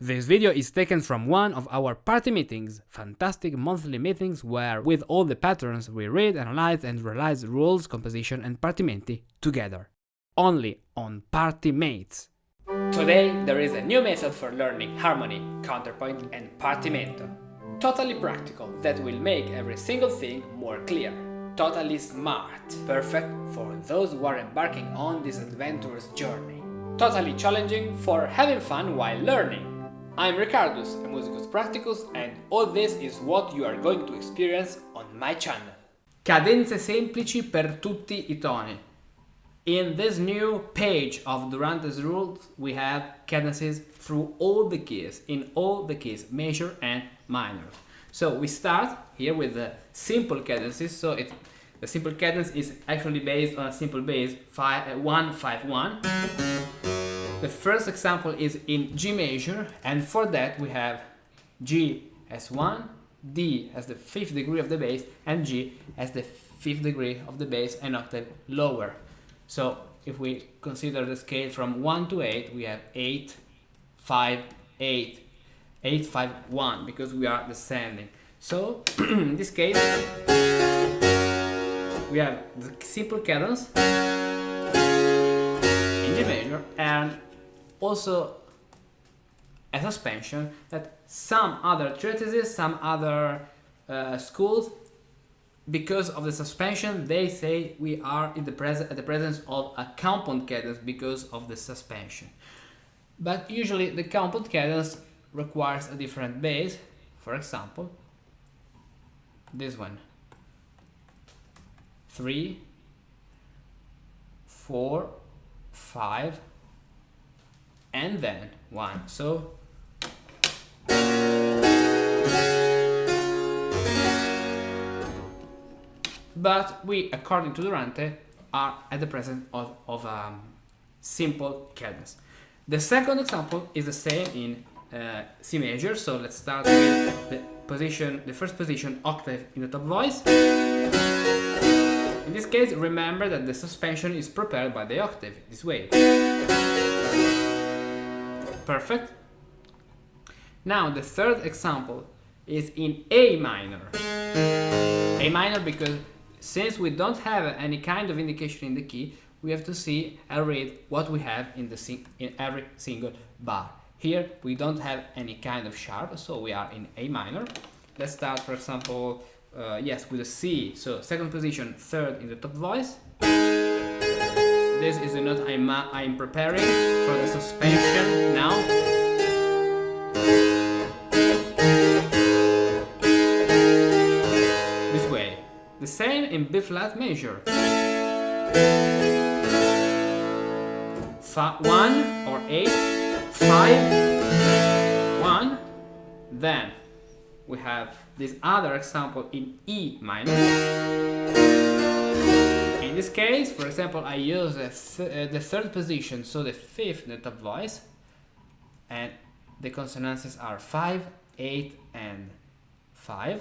This video is taken from one of our party meetings, fantastic monthly meetings where with all the patterns we read, analyze and realize rules, composition and partimenti together. Only on Party Mates. Today there is a new method for learning harmony, counterpoint and partimento. Totally practical, that will make every single thing more clear. Totally smart, perfect for those who are embarking on this adventurous journey. Totally challenging for having fun while learning. I'm Ricardus, a Musicus Practicus, and all this is what you are going to experience on my channel. Cadenze semplici per tutti I toni. In this new page of Durante's rules, we have cadences through all the keys, in all the keys, major and minor. So we start here with the simple cadences. So the simple cadence is actually based on a simple bass 1-5-1. The first example is in G major, and for that we have G as 1, D as the 5th degree of the bass, and G as the 5th degree of the bass, an octave lower. So if we consider the scale from 1 to 8, we have 8, 5, 8, 8, 5, 1, because we are descending. So in this case, we have the simple cadence in G major, and also a suspension that some other treatises, some other schools, because of the suspension, they say we are at the presence of a counterpoint cadence because of the suspension. But usually the counterpoint cadence requires a different bass. For example, this one. 3, 4, 5, and then 1. So but we, according to Durante, are at the presence of a simple cadence. The second example is the same in C major. So let's start with the first position octave in the top voice. In this case, remember that the suspension is prepared by the octave, this way. Perfect. Now the third example is in A minor. A minor because since we don't have any kind of indication in the key, we have to see and read what we have in every single bar. Here we don't have any kind of sharp, so we are in A minor. Let's start, for example, with a C. So second position, third in the top voice. This is the note I'm preparing for the suspension now. This way. The same in B flat major. 1 or 8, 5, 1. Then we have this other example in E minor. In this case, for example, I use the third position, so the 5th in the top voice, and the consonances are 5, 8, and 5.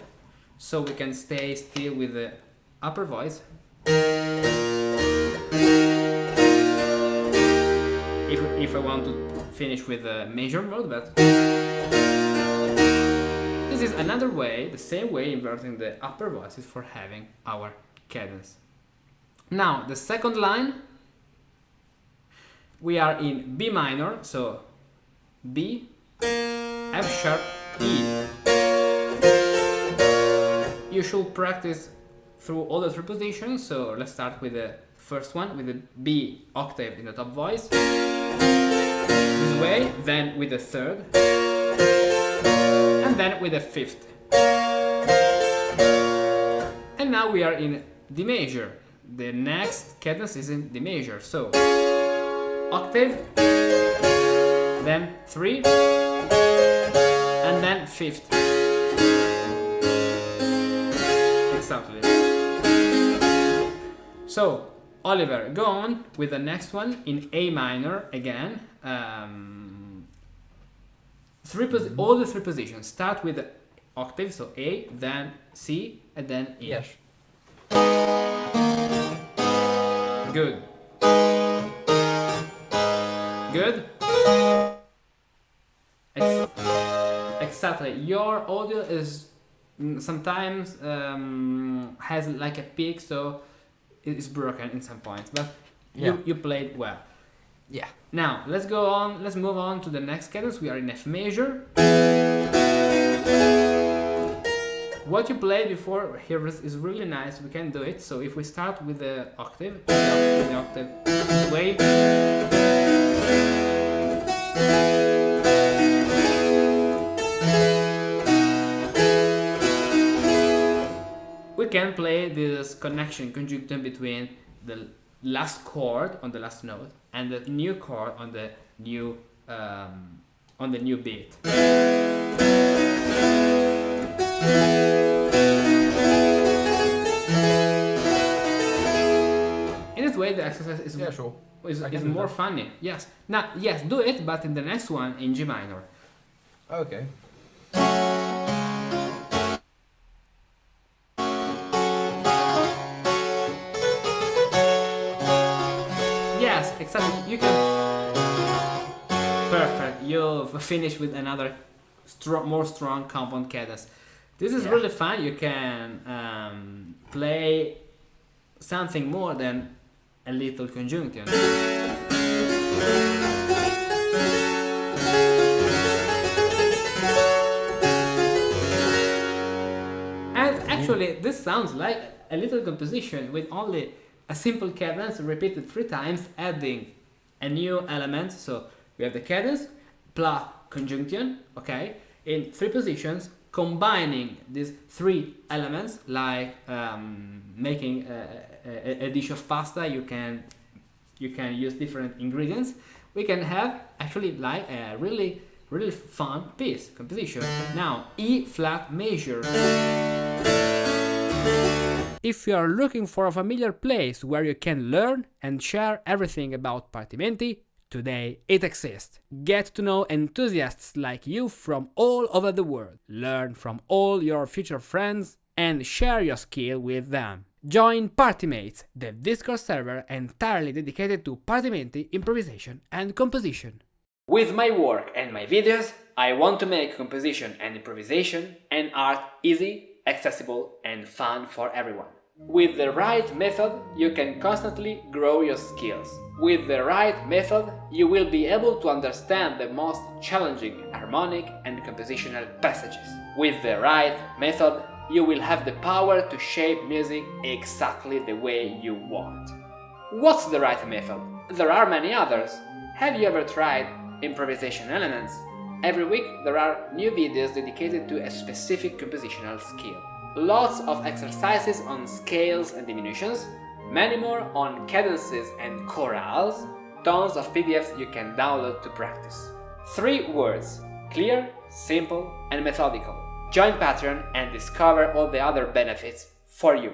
So we can stay still with the upper voice. If I want to finish with the major mode, but this is another way, the same way, inverting the upper voices for having our cadence. Now, the second line, we are in B minor, so B, F sharp, E. You should practice through all the three positions, so let's start with the first one, with the B octave in the top voice. This way, then with the third, and then with the 5th. And now we are in D major. The next cadence is in D major, so octave, then 3, and then 5th. Exactly. So, Oliver, go on with the next one in A minor again. All the three positions. Start with the octave, so A, then C, and then E. Yes. Good. Good. Excellent. exactly. Your audio is sometimes has like a peak, so it's broken in some points. But you played well. Yeah. Now let's go on. Let's move on to the next cadence. We are in F major. What you played before here is really nice. We can do it. So if we start with the octave, the octave this way. We can play this connection conjunction between the last chord on the last note and the new chord on the new beat. In this way, the exercise is is more funny. Yes. Now, yes, do it, but in the next one in G minor. Okay. Yes, exactly. You can. Perfect. You've finished with another more strong compound cadence. This is really fun. You can play something more than a little conjunction. And actually, this sounds like a little composition with only a simple cadence repeated 3 times, adding a new element. So we have the cadence plus conjunction, okay, in 3 positions, combining these 3 elements, like making a dish of pasta. You can use different ingredients. We can have actually like a really fun piece composition. Now E flat major. If you are looking for a familiar place where you can learn and share everything about partimenti, today it exists. Get to know enthusiasts like you from all over the world, learn from all your future friends, and share your skill with them. Join Partimates, the Discord server entirely dedicated to partimenti, improvisation and composition. With my work and my videos, I want to make composition and improvisation and art easy, accessible and fun for everyone. With the right method, you can constantly grow your skills. With the right method, you will be able to understand the most challenging harmonic and compositional passages. With the right method, you will have the power to shape music exactly the way you want. What's the right method? There are many others. Have you ever tried improvisation elements? Every week there are new videos dedicated to a specific compositional skill. Lots of exercises on scales and diminutions, many more on cadences and chorales, tons of PDFs you can download to practice. 3 words: clear, simple and methodical. Join Patreon and discover all the other benefits for you.